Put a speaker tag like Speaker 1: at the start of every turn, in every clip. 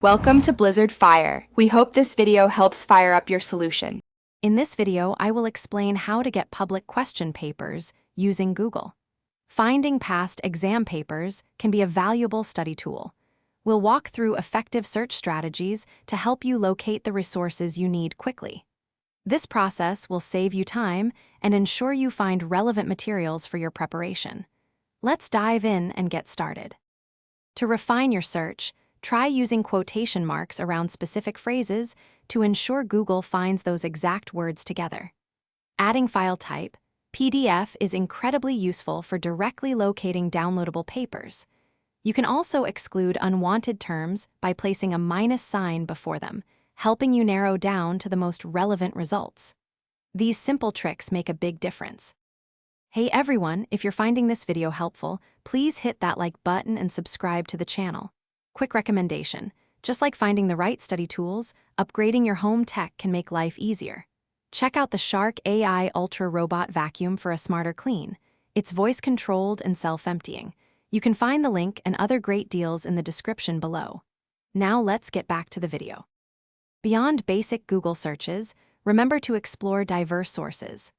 Speaker 1: Welcome to Blizzard Fire. We hope this video helps fire up your solution.
Speaker 2: In this video, I will explain how to get public question papers using Google. Finding past exam papers can be a valuable study tool. We'll walk through effective search strategies to help you locate the resources you need quickly. This process will save you time and ensure you find relevant materials for your preparation. Let's dive in and get started. To refine your search, try using quotation marks around specific phrases to ensure Google finds those exact words together. Adding file type, PDF is incredibly useful for directly locating downloadable papers. You can also exclude unwanted terms by placing a minus sign before them, helping you narrow down to the most relevant results. These simple tricks make a big difference. Hey everyone, if you're finding this video helpful, please hit that like button and subscribe to the channel. Quick recommendation: just like finding the right study tools, upgrading your home tech can make life easier. Check out the Shark AI Ultra Robot Vacuum for a smarter clean. It's voice-controlled and self-emptying. You can find the link and other great deals in the description below. Now let's get back to the video. Beyond basic Google searches, remember to explore diverse sources.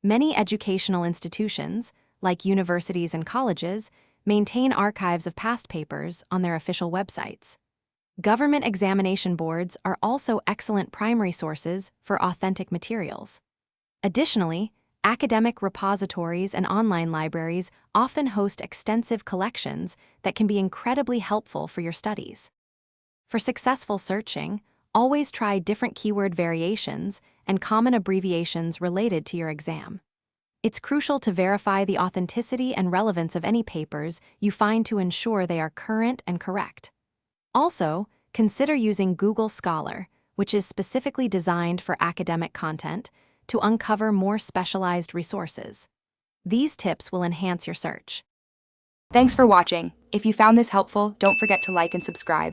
Speaker 2: Many educational institutions, like universities and colleges, maintain archives of past papers on their official websites. Government examination boards are also excellent primary sources for authentic materials. Additionally, academic repositories and online libraries often host extensive collections that can be incredibly helpful for your studies. For successful searching, always try different keyword variations and common abbreviations related to your exam. It's crucial to verify the authenticity and relevance of any papers you find to ensure they are current and correct. Also, consider using Google Scholar, which is specifically designed for academic content, to uncover more specialized resources. These tips will enhance your search.
Speaker 1: Thanks for watching. If you found this helpful, don't forget to like and subscribe.